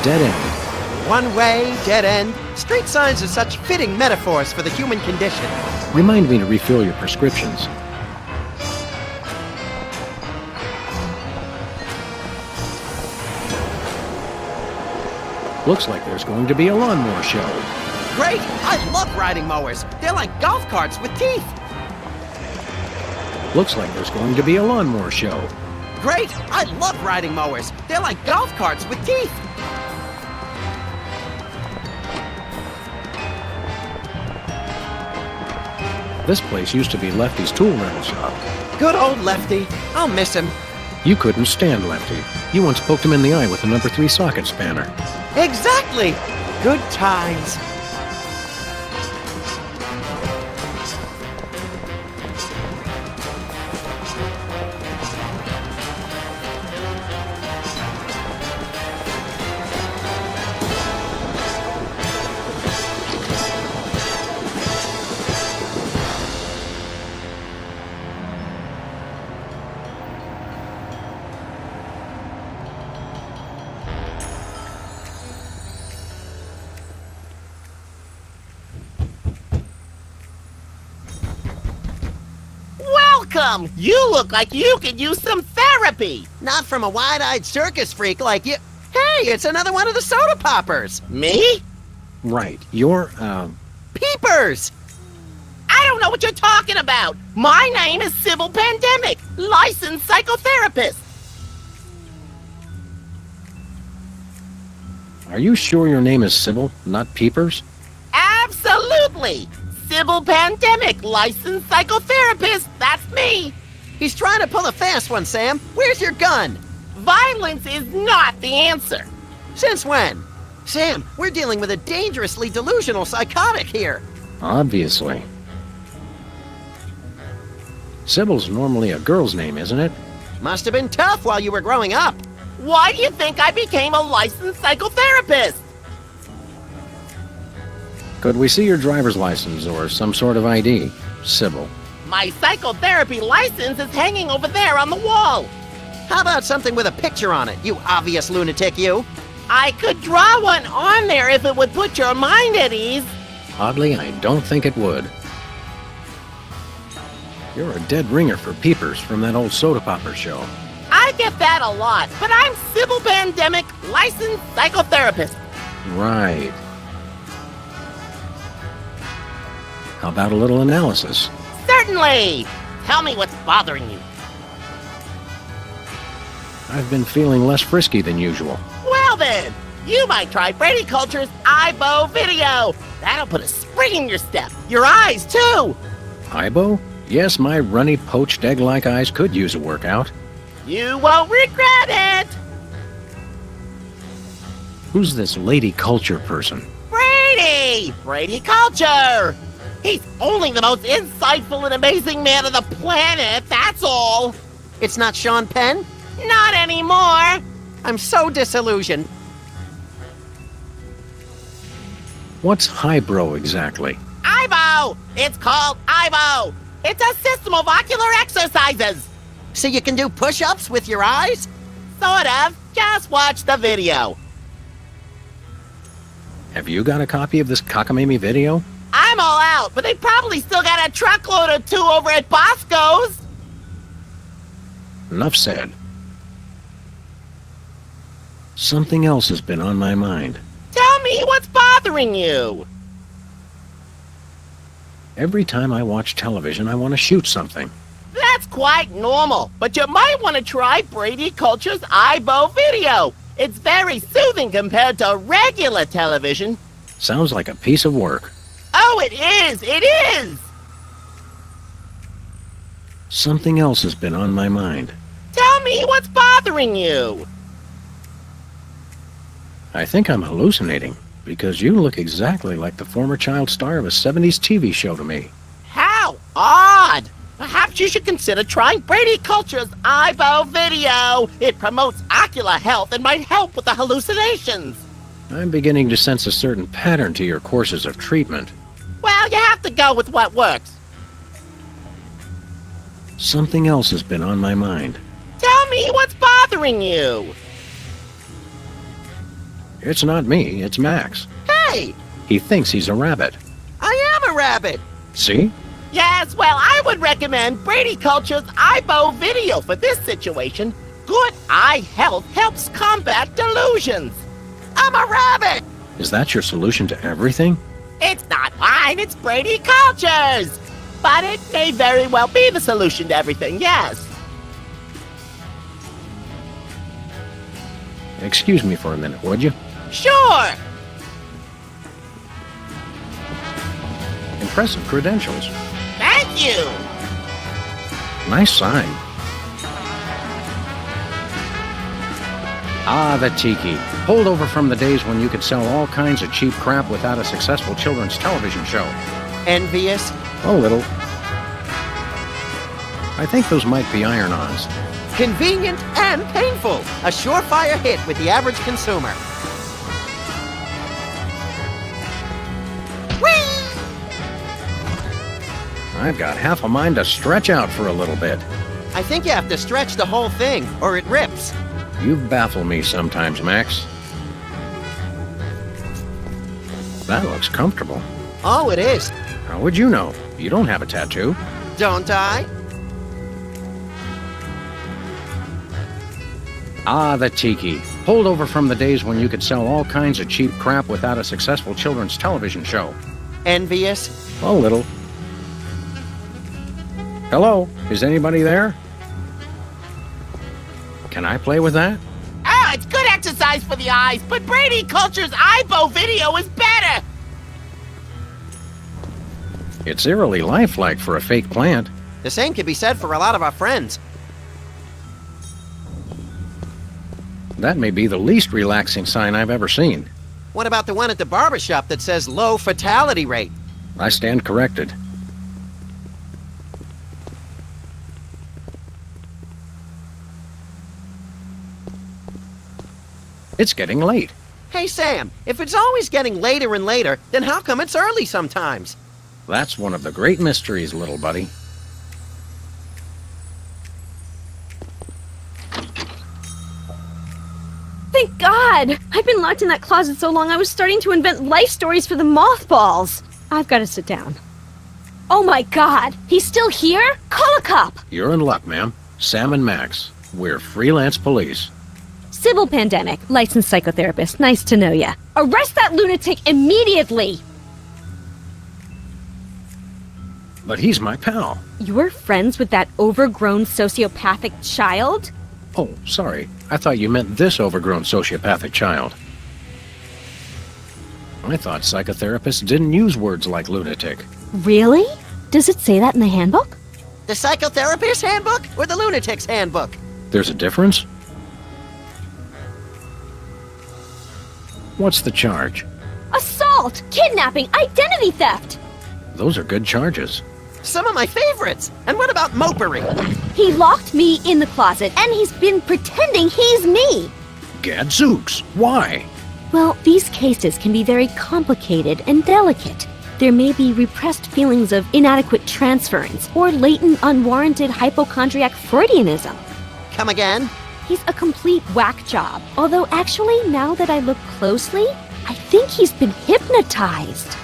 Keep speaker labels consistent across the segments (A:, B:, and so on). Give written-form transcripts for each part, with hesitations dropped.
A: dead end.
B: One way, dead end. Street signs are such fitting metaphors for the human condition.
A: Remind me to refill your prescriptions. Looks like there's going to be a lawnmower show.
B: Great! I love riding mowers. They're like golf carts with teeth.
A: Looks like there's going to be a lawnmower show.
B: Great! I love riding mowers. They're like golf carts with teeth.
A: This place used to be Lefty's tool rental shop.
B: Good old Lefty. I'll miss him.
A: You couldn't stand Lefty. You once poked him in the eye with a number 3 socket spanner.
B: Exactly! Good times.
C: Welcome! You look like you could use some therapy!
B: Not from a wide-eyed circus freak like you. Hey, it's another one of the soda poppers.
C: Me?
A: Right. You're,
B: Peepers!
C: I don't know what you're talking about! My name is Civil Pandemic, licensed psychotherapist!
A: Are you sure your name is Sybil, not Peepers?
C: Absolutely! Civil Pandemic, licensed psychotherapist, that's me!
B: He's trying to pull a fast one, Sam. Where's your gun?
C: Violence is not the answer!
B: Since when? Sam, we're dealing with a dangerously delusional psychotic here.
A: Obviously. Sybil's normally a girl's name, isn't it?
B: Must have been tough while you were growing up.
C: Why do you think I became a licensed psychotherapist?
A: Could we see your driver's license or some sort of ID, Sybil?
C: My psychotherapy license is hanging over there on the wall.
B: How about something with a picture on it, you obvious lunatic, you?
C: I could draw one on there if it would put your mind at ease.
A: Oddly, I don't think it would. You're a dead ringer for Peepers from that old soda popper show.
C: I get that a lot, but I'm Civil Pandemic, licensed psychotherapist.
A: Right. How about a little analysis?
C: Certainly! Tell me what's bothering you.
A: I've been feeling less frisky than usual.
C: Well then, you might try Brady Culture's IBO video. That'll put a spring in your step. Your eyes, too.
A: Ibo? Yes, my runny, poached egg-like eyes could use a workout.
C: You won't regret it.
A: Who's this lady culture person?
C: Brady! Brady Culture! He's only the most insightful and amazing man on the planet, that's all!
B: It's not Sean Penn?
C: Not anymore!
B: I'm so disillusioned.
A: What's highbrow exactly?
C: IBO! It's called IBO! It's a system of ocular exercises!
B: So you can do push-ups with your eyes?
C: Sort of. Just watch the video.
A: Have you got a copy of this cockamamie video?
C: I'm all out, but they probably still got a truckload or two over at Bosco's.
A: Enough said. Something else has been on my mind.
C: Tell me what's bothering you.
A: Every time I watch television, I want to shoot something.
C: That's quite normal, but you might want to try Brady Culture's IBO video. It's very soothing compared to regular television.
A: Sounds like a piece of work.
C: Oh, it is! It is!
A: Something else has been on my mind.
C: Tell me what's bothering you.
A: I think I'm hallucinating, because you look exactly like the former child star of a 70s TV show to me.
C: How odd! Perhaps you should consider trying Brady Culture's IBO video. It promotes ocular health and might help with the hallucinations.
A: I'm beginning to sense a certain pattern to your courses of treatment.
C: Well, you have to go with what works.
A: Something else has been on my mind.
C: Tell me what's bothering you.
A: It's not me, it's Max.
B: Hey,
A: He thinks he's a rabbit.
B: I am a rabbit.
A: See?
C: Yes, well, I would recommend Brady Culture's eyebow video for this situation. Good eye health helps combat delusions.
B: I'm a rabbit.
A: Is that your solution to everything?
C: It's not mine, it's Brady Culture's. But it may very well be the solution to everything, yes.
A: Excuse me for a minute, would you?
C: Sure.
A: Impressive credentials.
C: Thank you.
A: Nice sign. Ah, the tiki. Holdover from the days when you could sell all kinds of cheap crap without a successful children's television show.
B: Envious?
A: A little. I think those might be iron-ons.
B: Convenient and painful. A surefire hit with the average consumer. Whee!
A: I've got half a mind to stretch out for a little bit.
B: I think you have to stretch the whole thing, or it rips.
A: You baffle me sometimes, Max. That looks comfortable.
B: Oh, it is.
A: How would you know? You don't have a tattoo.
B: Don't I?
A: Ah, the tiki. Holdover from the days when you could sell all kinds of cheap crap without a successful children's television show.
B: Envious?
A: A little. Hello? Is anybody there? Can I play with that?
C: Oh, it's good exercise for the eyes, but Brady Culture's eyebow video is better.
A: It's eerily lifelike for a fake plant.
B: The same could be said for a lot of our friends.
A: That may be the least relaxing sign I've ever seen.
B: What about the one at the barber shop that says low fatality rate?
A: I stand corrected. It's getting late.
B: Hey, Sam, if it's always getting later and later, then how come it's early sometimes?
A: That's one of the great mysteries, little buddy.
D: Thank God! I've been locked in that closet so long I was starting to invent life stories for the mothballs. I've got to sit down. Oh my God! He's still here? Call a cop!
A: You're in luck, ma'am. Sam and Max. We're freelance police.
D: Sybil Pandemic, licensed psychotherapist. Nice to know ya. Arrest that lunatic immediately!
A: But he's my pal.
D: You're friends with that overgrown sociopathic child?
A: Oh, sorry. I thought you meant this overgrown sociopathic child. I thought psychotherapists didn't use words like lunatic.
D: Really? Does it say that in the handbook?
B: The psychotherapist's handbook or the lunatic's handbook?
A: There's a difference? What's the charge?
D: Assault! Kidnapping! Identity theft!
A: Those are good charges.
B: Some of my favorites. And what about mopery?
D: He locked me in the closet, and he's been pretending he's me!
A: Gadzooks! Why?
D: Well, these cases can be very complicated and delicate. There may be repressed feelings of inadequate transference or latent unwarranted hypochondriac Freudianism.
B: Come again?
D: He's a complete whack job. Although actually, now that I look closely, I think he's been hypnotized.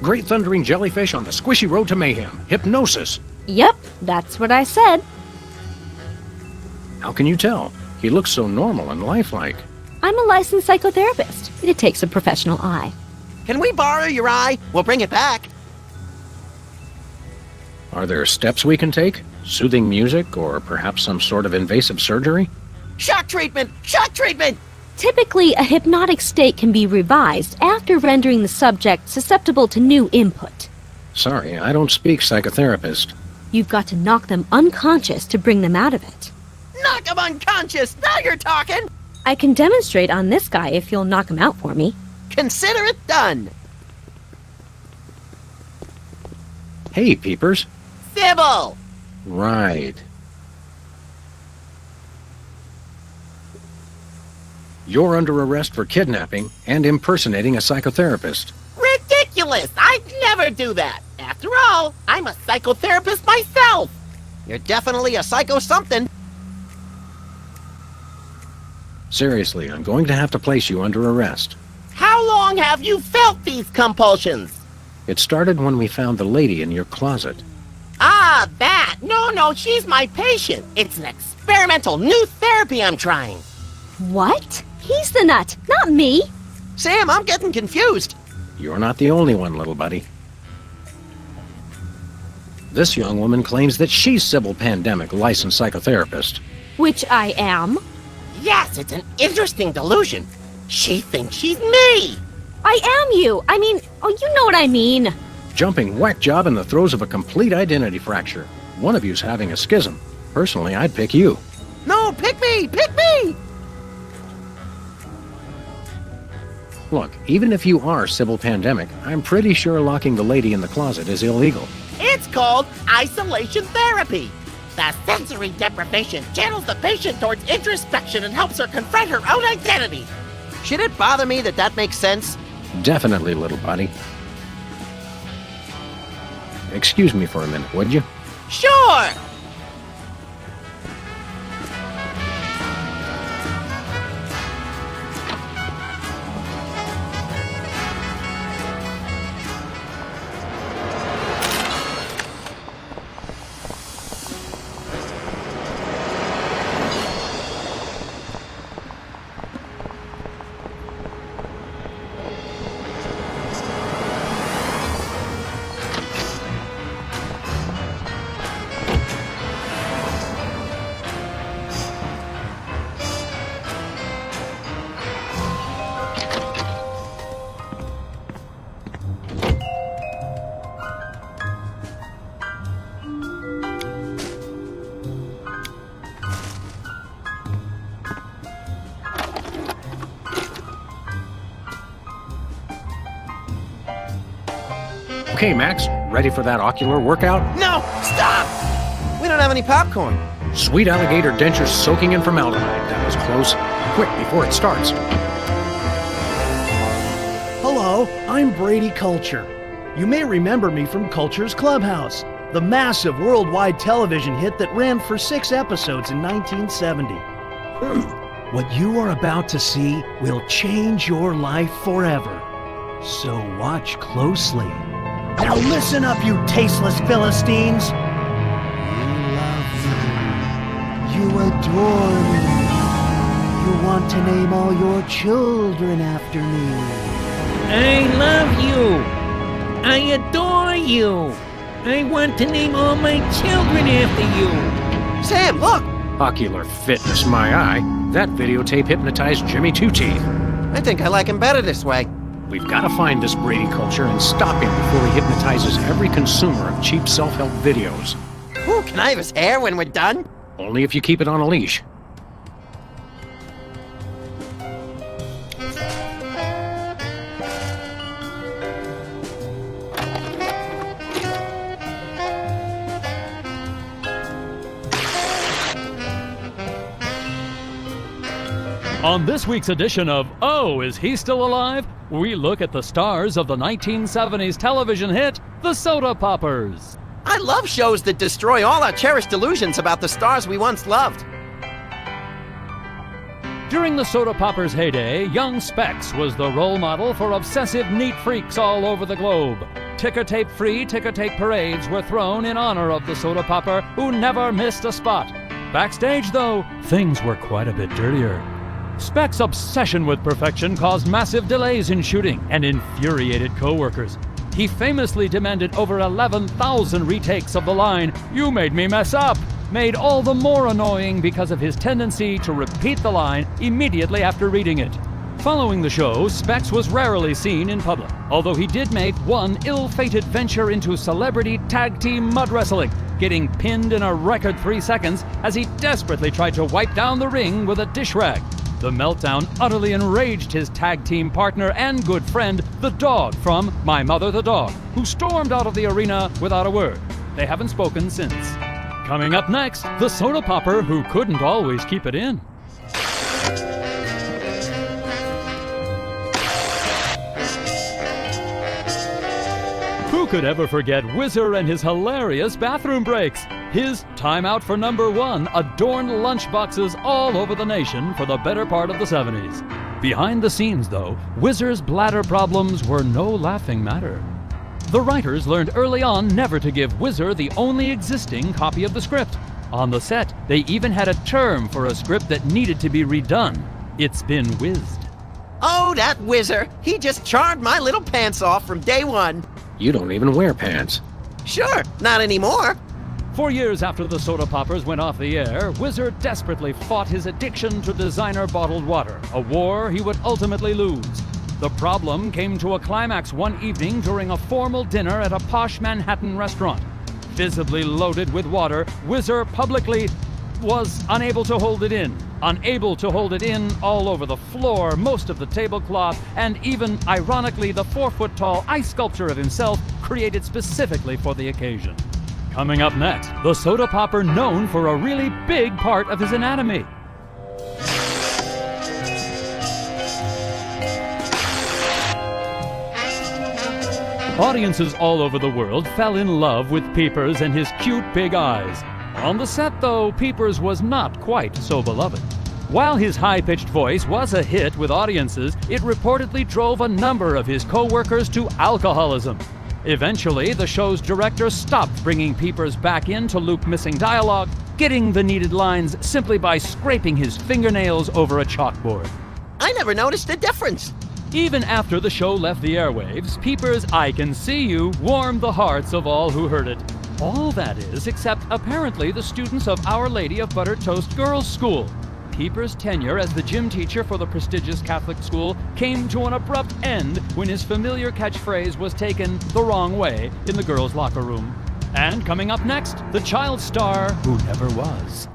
A: Great thundering jellyfish on the squishy road to mayhem. Hypnosis.
D: Yep, that's what I said.
A: How can you tell? He looks so normal and lifelike.
D: I'm a licensed psychotherapist. It takes a professional eye.
B: Can we borrow your eye? We'll bring it back.
A: Are there steps we can take? Soothing music or perhaps some sort of invasive surgery?
B: Shock treatment! Shock treatment!
D: Typically, a hypnotic state can be revised after rendering the subject susceptible to new input.
A: Sorry, I don't speak psychotherapist.
D: You've got to knock them unconscious to bring them out of it.
B: Knock him unconscious! Now you're talking!
D: I can demonstrate on this guy if you'll knock him out for me.
B: Consider it done!
A: Hey, Peepers.
C: Sybil!
A: Right. You're under arrest for kidnapping and impersonating a psychotherapist.
C: Ridiculous! I'd never do that. After all, I'm a psychotherapist myself.
B: You're definitely a psycho-something.
A: Seriously, I'm going to have to place you under arrest.
C: How long have you felt these compulsions?
A: It started when we found the lady in your closet.
C: Ah, that! No, she's my patient. It's an experimental new therapy I'm trying.
D: What? He's the nut, not me.
B: Sam, I'm getting confused.
A: You're not the only one, little buddy. This young woman claims that she's Sybil Pandemic, licensed psychotherapist.
D: Which I am.
C: Yes, it's an interesting delusion. She thinks she's me.
D: I am you. I mean, oh, you know what I mean.
A: Jumping whack job in the throes of a complete identity fracture. One of you's having a schism. Personally, I'd pick you.
B: No, pick me! Pick me!
A: Look, even if you are Sybil Pandemic, I'm pretty sure locking the lady in the closet is illegal.
C: It's called isolation therapy. The sensory deprivation channels the patient towards introspection and helps her confront her own identity.
B: Should it bother me that makes sense?
A: Definitely, little buddy. Excuse me for a minute, would you?
C: Sure!
A: Okay, Max, ready for that ocular workout?
B: No! Stop! We don't have any popcorn.
A: Sweet alligator dentures soaking in formaldehyde. That was close. Quick, before it starts.
E: Hello, I'm Brady Culture. You may remember me from Culture's Clubhouse, the massive worldwide television hit that ran for 6 episodes in 1970. What you are about to see will change your life forever. So watch closely. Now listen up, you tasteless Philistines! You love me. You adore me. You want to name all your children after me.
F: I love you. I adore you. I want to name all my children after you.
B: Sam, look!
A: Ocular fitness, my eye. That videotape hypnotized Jimmy Two Teeth.
B: I think I like him better this way.
A: We've got to find this Brady Culture and stop him before he hypnotizes every consumer of cheap self-help videos.
B: Ooh, can I have his hair when we're done?
A: Only if you keep it on a leash.
G: On this week's edition of Oh, Is He Still Alive?, we look at the stars of the 1970s television hit, The Soda Poppers.
B: I love shows that destroy all our cherished delusions about the stars we once loved.
G: During the Soda Poppers' heyday, young Specs was the role model for obsessive neat freaks all over the globe. Ticker-tape-free ticker-tape parades were thrown in honor of the Soda Popper, who never missed a spot. Backstage, though, things were quite a bit dirtier. Specs' obsession with perfection caused massive delays in shooting and infuriated co-workers. He famously demanded over 11,000 retakes of the line, "You made me mess up," made all the more annoying because of his tendency to repeat the line immediately after reading it. Following the show, Specs was rarely seen in public, although he did make one ill-fated venture into celebrity tag team mud wrestling. getting pinned in a record 3 seconds as he desperately tried to wipe down the ring with a dish rag. The meltdown utterly enraged his tag team partner and good friend, the Dog from My Mother the Dog, who stormed out of the arena without a word. They haven't spoken since. Coming up next, the soda popper who couldn't always keep it in. Who could ever forget Whizzer and his hilarious bathroom breaks? His timeout for number 1 adorned lunchboxes all over the nation for the better part of the 70s. Behind the scenes, though, Whizzer's bladder problems were no laughing matter. The writers learned early on never to give Whizzer the only existing copy of the script. On the set, they even had a term for a script that needed to be redone. It's been whizzed.
B: Oh, that whizzer. He just charmed my little pants off from day one.
A: You don't even wear pants.
B: Sure, not anymore.
G: 4 years after the soda poppers went off the air, Whizzer desperately fought his addiction to designer bottled water, a war he would ultimately lose. The problem came to a climax one evening during a formal dinner at a posh Manhattan restaurant. Visibly loaded with water, Whizzer publicly was unable to hold it in. Unable to hold it in all over the floor, most of the tablecloth, and even, ironically, the 4-foot-tall ice sculpture of himself created specifically for the occasion. Coming up next, the soda popper known for a really big part of his anatomy. Audiences all over the world fell in love with Peepers and his cute big eyes. On the set, though, Peepers was not quite so beloved. While his high-pitched voice was a hit with audiences, it reportedly drove a number of his co-workers to alcoholism. Eventually, the show's director stopped bringing Peepers back in to loop missing dialogue, getting the needed lines simply by scraping his fingernails over a chalkboard.
B: I never noticed a difference.
G: Even after the show left the airwaves, Peepers' "I Can See You" warmed the hearts of all who heard it. All that is, except apparently the students of Our Lady of Buttered Toast Girls' School. Peepers' tenure as the gym teacher for the prestigious Catholic school came to an abrupt end when his familiar catchphrase was taken the wrong way in the girls' locker room. And coming up next, the child star who never was.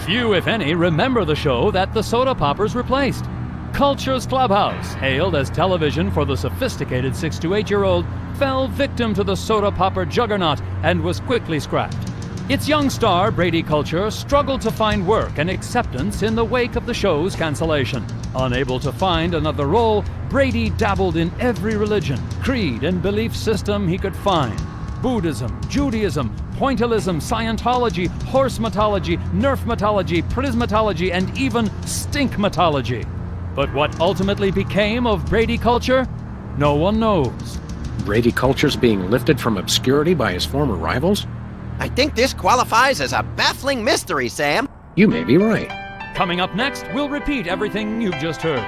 G: Few, if any, remember the show that the soda poppers replaced. Culture's Clubhouse, hailed as television for the sophisticated 6 to 8-year-old, fell victim to the soda popper juggernaut and was quickly scrapped. Its young star, Brady Culture, struggled to find work and acceptance in the wake of the show's cancellation. Unable to find another role, Brady dabbled in every religion, creed, and belief system he could find. Buddhism, Judaism, pointillism, Scientology, horsematology, nerfmatology, prismatology, and even stinkmatology. But what ultimately became of Brady Culture? No one knows.
A: Brady Culture's being lifted from obscurity by his former rivals?
B: I think this qualifies as a baffling mystery, Sam.
A: You may be right.
G: Coming up next, we'll repeat everything you've just heard.